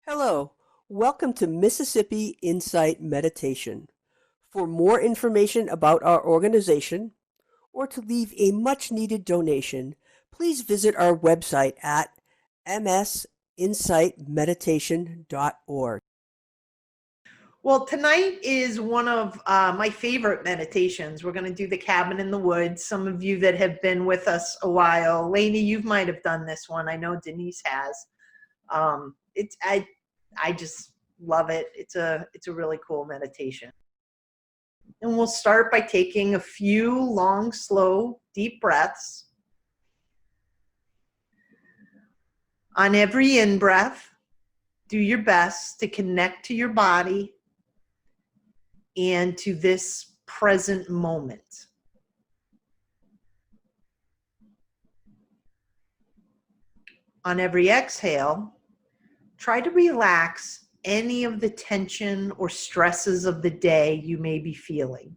Hello, welcome to Mississippi Insight Meditation. For more information about our organization or to leave a much needed donation, please visit our website at msinsightmeditation.org. Well, tonight is one of my favorite meditations. We're going to do the cabin in the woods. Some of you that have been with us a while, Lainey, you might have done this one. I know Denise has. I just love it. It's a really cool meditation. And we'll start by taking a few long, slow, deep breaths. On every in-breath, do your best to connect to your body and to this present moment. On every exhale, try to relax any of the tension or stresses of the day you may be feeling.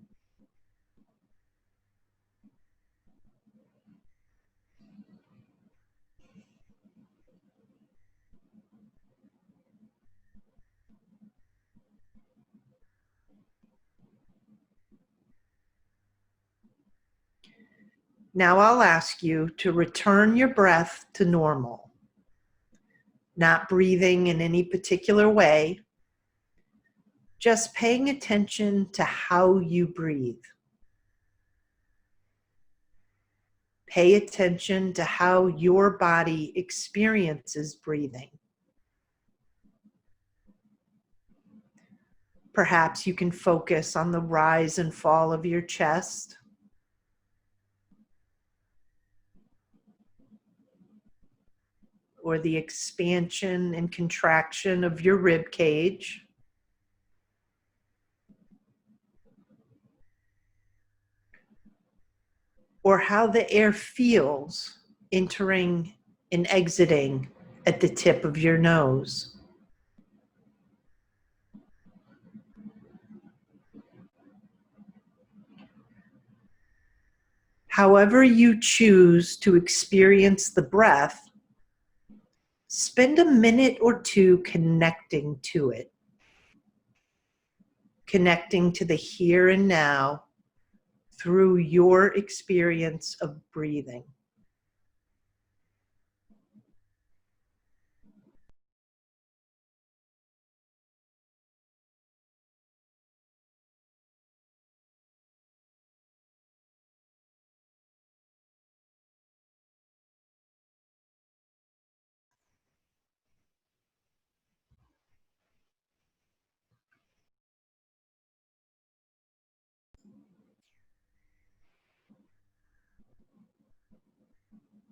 Now I'll ask you to return your breath to normal, not breathing in any particular way, just paying attention to how you breathe. Pay attention to how your body experiences breathing. Perhaps you can focus on the rise and fall of your chest, or the expansion and contraction of your rib cage. Or how the air feels entering and exiting at the tip of your nose. However you choose to experience the breath, spend a minute or two connecting to it, connecting to the here and now through your experience of breathing.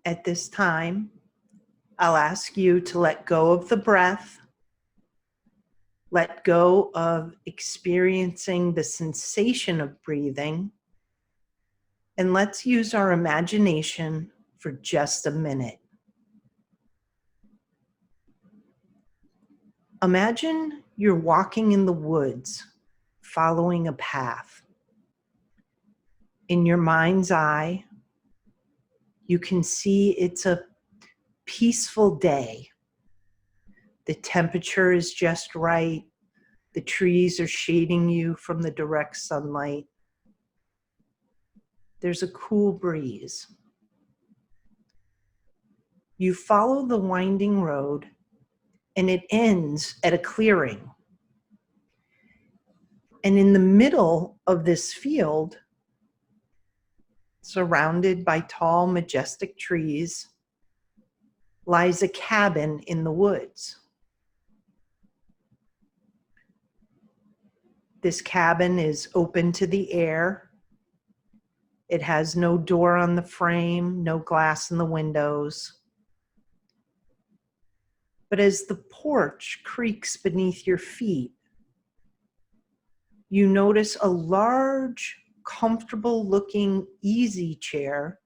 At this time, I'll ask you to let go of the breath, let go of experiencing the sensation of breathing, and let's use our imagination for just a minute. Imagine you're walking in the woods, following a path. In your mind's eye, you can see it's a peaceful day. The temperature is just right. The trees are shading you from the direct sunlight. There's a cool breeze. You follow the winding road, and it ends at a clearing. And in the middle of this field, surrounded by tall, majestic trees, lies a cabin in the woods. This cabin is open to the air. It has no door on the frame, no glass in the windows. But as the porch creaks beneath your feet, you notice a large, comfortable-looking easy chair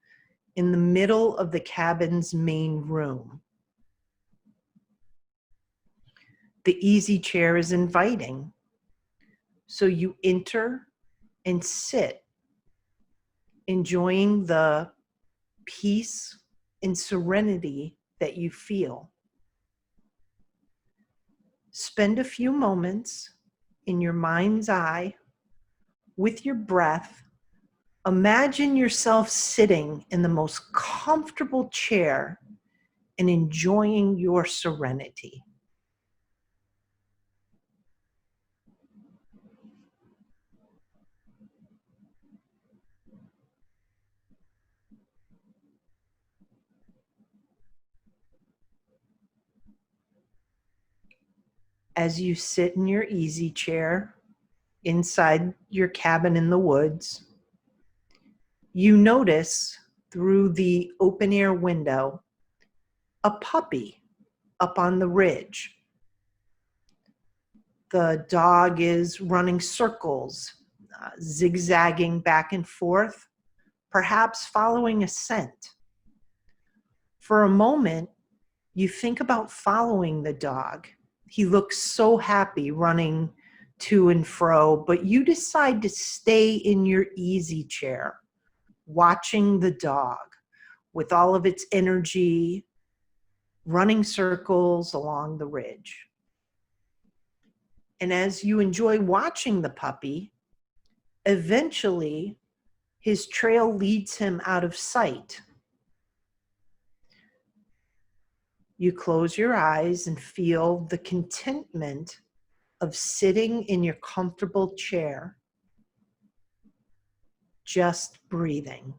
in the middle of the cabin's main room. The easy chair is inviting, so you enter and sit, enjoying the peace and serenity that you feel. Spend a few moments in your mind's eye with your breath. Imagine yourself sitting in the most comfortable chair and enjoying your serenity. As you sit in your easy chair inside your cabin in the woods, you notice through the open air window a puppy up on the ridge. The dog is running circles, zigzagging back and forth, perhaps following a scent. For a moment, you think about following the dog. He looks so happy running to and fro, but you decide to stay in your easy chair, watching the dog with all of its energy, running circles along the ridge. And as you enjoy watching the puppy, eventually his trail leads him out of sight. You close your eyes and feel the contentment of sitting in your comfortable chair, just breathing.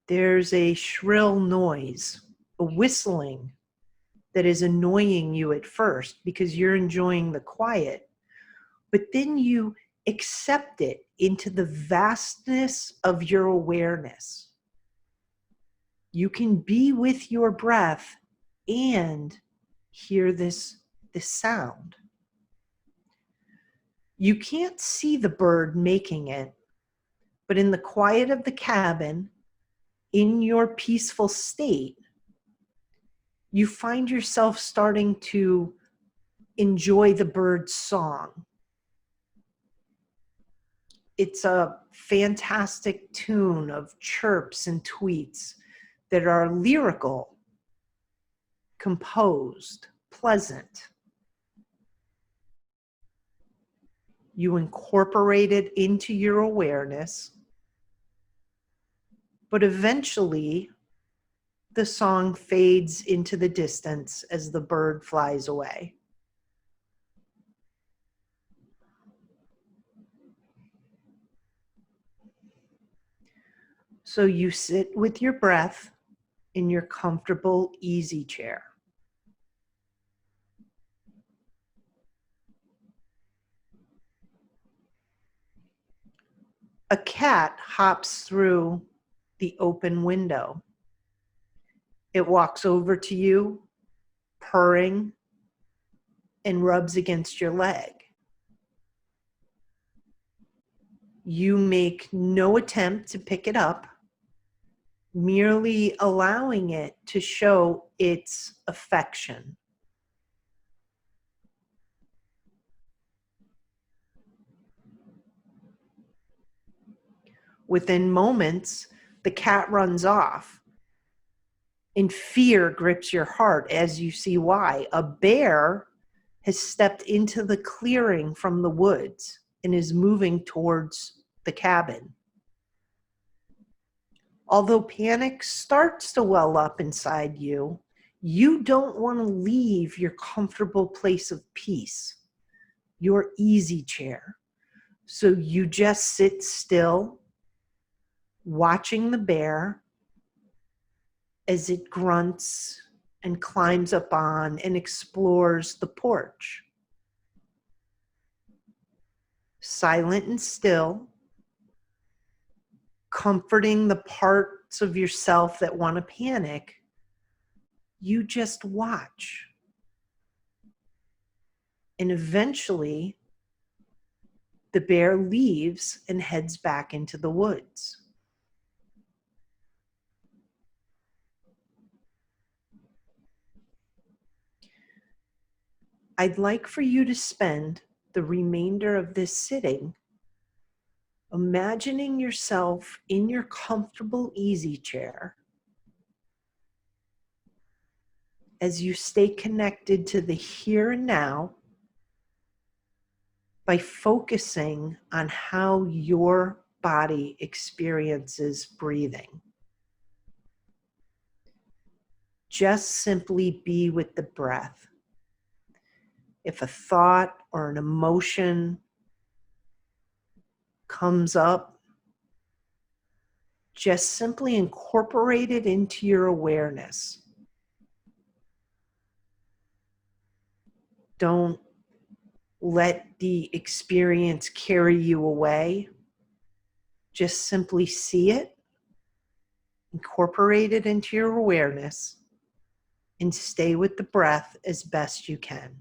There's a shrill noise, a whistling that is annoying you at first because you're enjoying the quiet, but then you accept it into the vastness of your awareness. You can be with your breath and hear this sound. You can't see the bird making it, but in the quiet of the cabin, in your peaceful state, you find yourself starting to enjoy the bird's song. It's a fantastic tune of chirps and tweets that are lyrical, composed, pleasant. You incorporate it into your awareness, but eventually the song fades into the distance as the bird flies away. So you sit with your breath in your comfortable, easy chair. A cat hops through the open window. It walks over to you, purring, and rubs against your leg. You make no attempt to pick it up, merely allowing it to show its affection. Within moments, the cat runs off, and fear grips your heart as you see why. A bear has stepped into the clearing from the woods and is moving towards the cabin. Although panic starts to well up inside you, you don't want to leave your comfortable place of peace, your easy chair. So you just sit still, watching the bear as it grunts and climbs up on and explores the porch. Silent and still, comforting the parts of yourself that want to panic, you just watch. And eventually, the bear leaves and heads back into the woods. I'd like for you to spend the remainder of this sitting imagining yourself in your comfortable easy chair as you stay connected to the here and now by focusing on how your body experiences breathing. Just simply be with the breath. If a thought or an emotion comes up, just simply incorporate it into your awareness. Don't let the experience carry you away. Just simply see it, incorporate it into your awareness, and stay with the breath as best you can.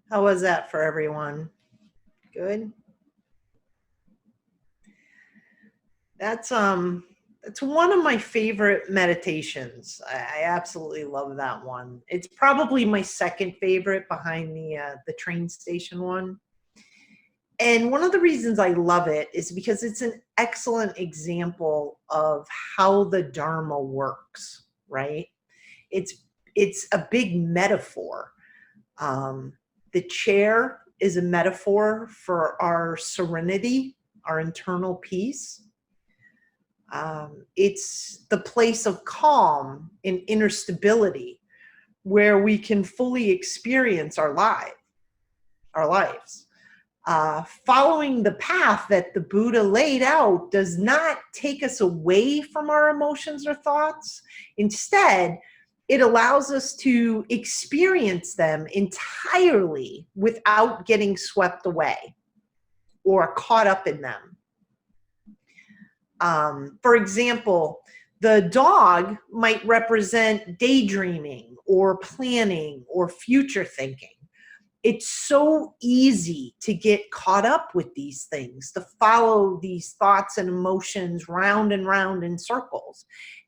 How was that for everyone? Good. That's one of my favorite meditations. I absolutely love that one. It's probably my second favorite behind the train station one. And one of the reasons I love it is because it's an excellent example of how the Dharma works, right? It's it's a big metaphor. Um, the chair is a metaphor for our serenity, our internal peace. It's the place of calm and inner stability where we can fully experience our lives. Following the path that the Buddha laid out does not take us away from our emotions or thoughts. Instead, it allows us to experience them entirely without getting swept away or caught up in them. For example, the dog might represent daydreaming or planning or future thinking. It's so easy to get caught up with these things, to follow these thoughts and emotions round and round in circles.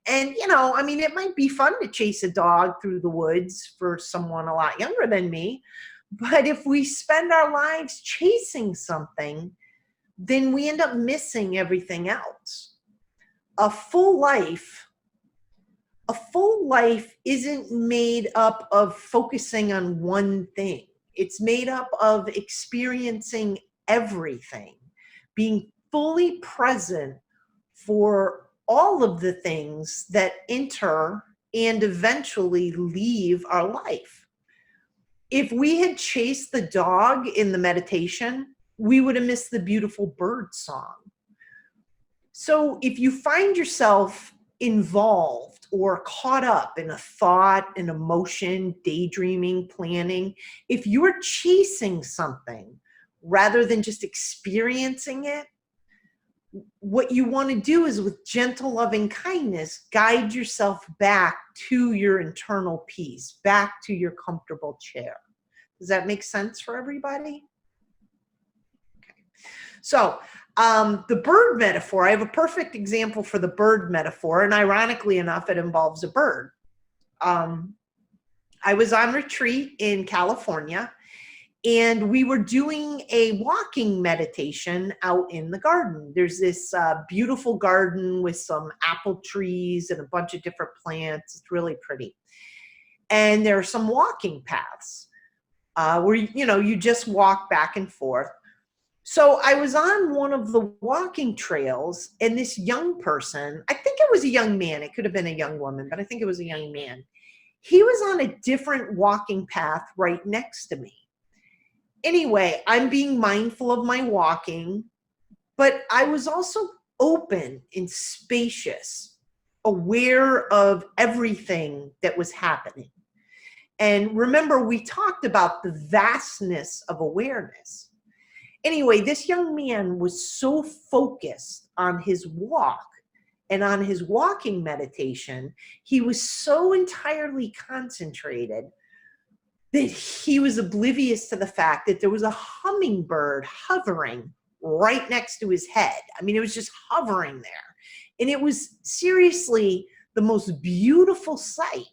And, I mean, it might be fun to chase a dog through the woods for someone a lot younger than me. But if we spend our lives chasing something, then we end up missing everything else. A full life isn't made up of focusing on one thing. It's made up of experiencing everything, being fully present for all of the things that enter and eventually leave our life. If we had chased the dog in the meditation, we would have missed the beautiful bird song. So if you find yourself involved or caught up in a thought, an emotion, daydreaming, planning, if you're chasing something rather than just experiencing it, what you want to do is, with gentle loving kindness, guide yourself back to your internal peace, back to your comfortable chair. Does that make sense for everybody? Okay. So the bird metaphor, I have a perfect example for the bird metaphor, and ironically enough, it involves a bird. I was on retreat in California, and we were doing a walking meditation out in the garden. There's this beautiful garden with some apple trees and a bunch of different plants. It's really pretty. And there are some walking paths where, you just walk back and forth. So I was on one of the walking trails, and this young person, I think it was a young man, it could have been a young woman, but I think it was a young man. He was on a different walking path right next to me. Anyway, I'm being mindful of my walking, but I was also open and spacious, aware of everything that was happening. And remember, we talked about the vastness of awareness. Anyway, this young man was so focused on his walk and on his walking meditation, he was so entirely concentrated that he was oblivious to the fact that there was a hummingbird hovering right next to his head. I mean, it was just hovering there. And it was seriously the most beautiful sight.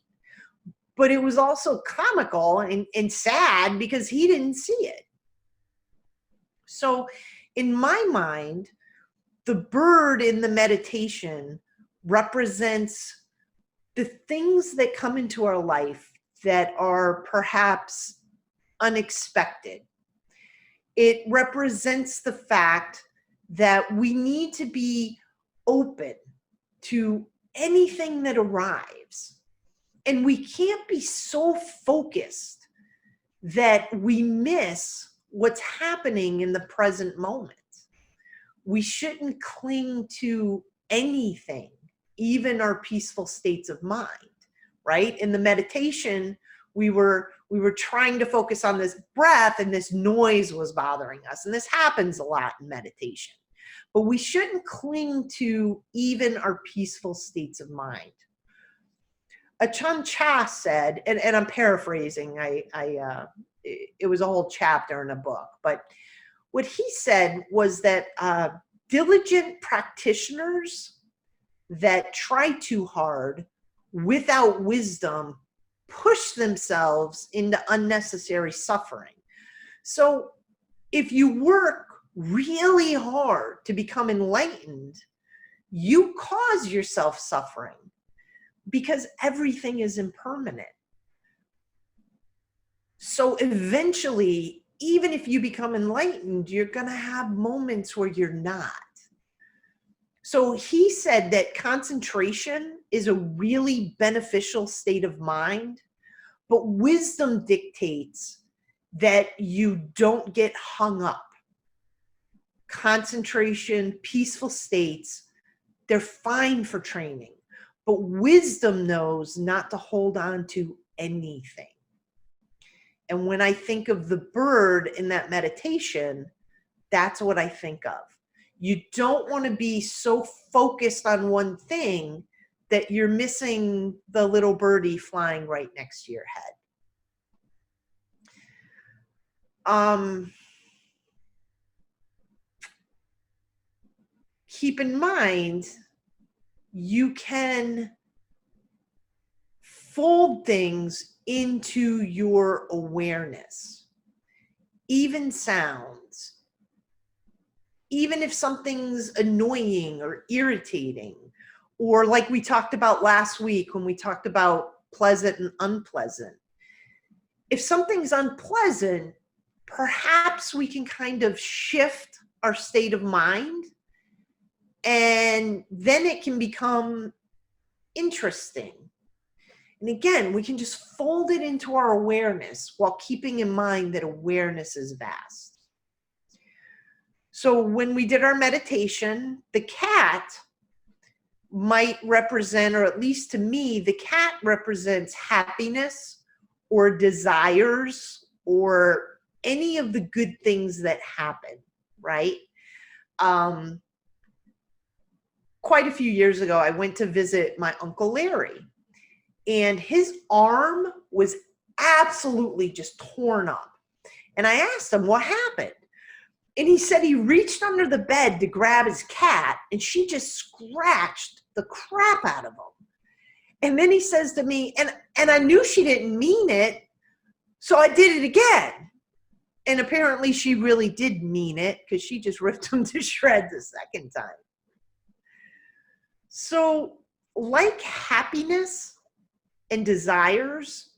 But it was also comical and sad because he didn't see it. So in my mind, the bird in the meditation represents the things that come into our life that are perhaps unexpected. It represents the fact that we need to be open to anything that arrives. And we can't be so focused that we miss what's happening in the present moment. We shouldn't cling to anything, even our peaceful states of mind, right? In the meditation, we were trying to focus on this breath, and this noise was bothering us. And this happens a lot in meditation. But we shouldn't cling to even our peaceful states of mind. Achan Cha said, and I'm paraphrasing, it was a whole chapter in a book. But what he said was that diligent practitioners that try too hard without wisdom push themselves into unnecessary suffering. So if you work really hard to become enlightened, you cause yourself suffering because everything is impermanent. So eventually, even if you become enlightened, you're going to have moments where you're not. So he said that concentration is a really beneficial state of mind, but wisdom dictates that you don't get hung up. Concentration, peaceful states, they're fine for training, but wisdom knows not to hold on to anything. And when I think of the bird in that meditation, that's what I think of. You don't want to be so focused on one thing that you're missing the little birdie flying right next to your head. Keep in mind, you can fold things into your awareness, even sounds. Even if something's annoying or irritating, or like we talked about last week when we talked about pleasant and unpleasant. If something's unpleasant, perhaps we can kind of shift our state of mind, and then it can become interesting. And again, we can just fold it into our awareness while keeping in mind that awareness is vast. So when we did our meditation, the cat might represent, or at least to me, the cat represents happiness or desires or any of the good things that happen, right? Quite a few years ago, I went to visit my Uncle Larry, and his arm was absolutely just torn up. And I asked him, what happened? And he said he reached under the bed to grab his cat, and she just scratched the crap out of him. And then he says to me, and I knew she didn't mean it, so I did it again. And apparently she really did mean it, because she just ripped him to shreds a second time. So like happiness and desires,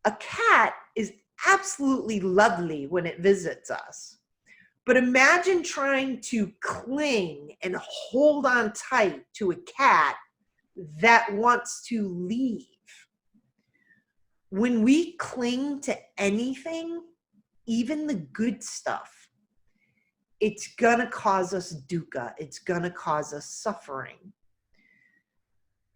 a cat is absolutely lovely when it visits us. But imagine trying to cling and hold on tight to a cat that wants to leave. When we cling to anything, even the good stuff, it's gonna cause us dukkha. It's gonna cause us suffering.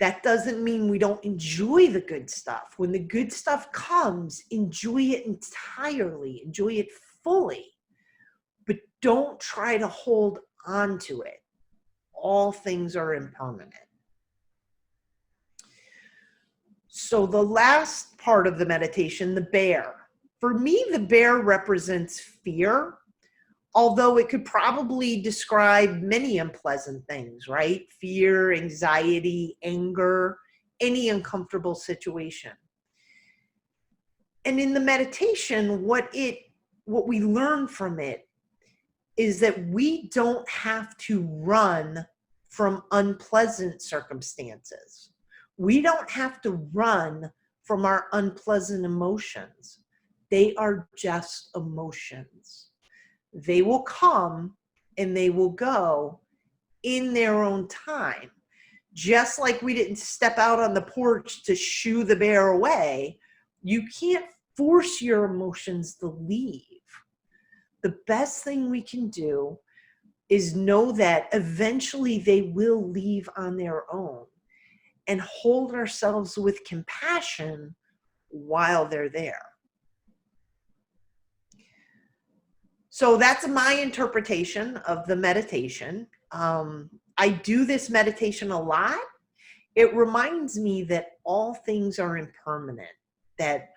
That doesn't mean we don't enjoy the good stuff. When the good stuff comes, enjoy it entirely, enjoy it fully. But don't try to hold on to it. All things are impermanent. So the last part of the meditation, the bear. For me, the bear represents fear, although it could probably describe many unpleasant things, right? Fear, anxiety, anger, any uncomfortable situation. And in the meditation, what we learn from it is that we don't have to run from unpleasant circumstances. We don't have to run from our unpleasant emotions. They are just emotions. They will come and they will go in their own time. Just like we didn't step out on the porch to shoo the bear away, you can't force your emotions to leave. The best thing we can do is know that eventually they will leave on their own, and hold ourselves with compassion while they're there. So that's my interpretation of the meditation. I do this meditation a lot. It reminds me that all things are impermanent, that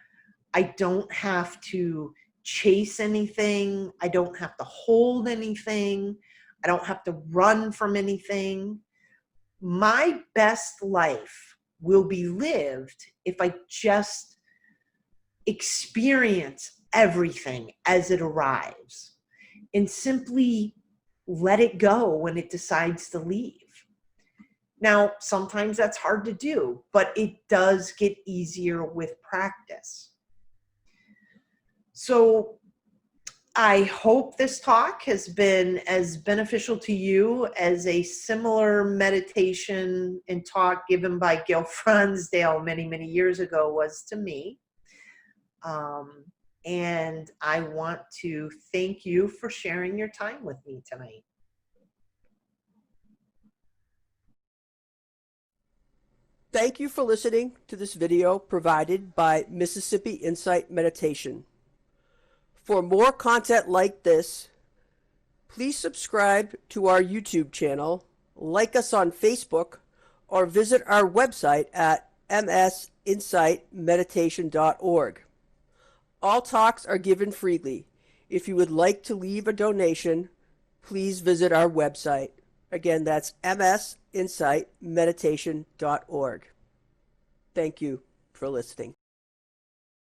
I don't have to chase anything. I don't have to hold anything. I don't have to run from anything. My best life will be lived if I just experience everything as it arrives and simply let it go when it decides to leave. Now, sometimes that's hard to do, but it does get easier with practice. So I hope this talk has been as beneficial to you as a similar meditation and talk given by Gil Fronsdale many, many years ago was to me. And I want to thank you for sharing your time with me tonight. Thank you for listening to this video provided by Mississippi Insight Meditation. For more content like this, please subscribe to our YouTube channel, like us on Facebook, or visit our website at msinsightmeditation.org. All talks are given freely. If you would like to leave a donation, please visit our website. Again, that's msinsightmeditation.org. Thank you for listening.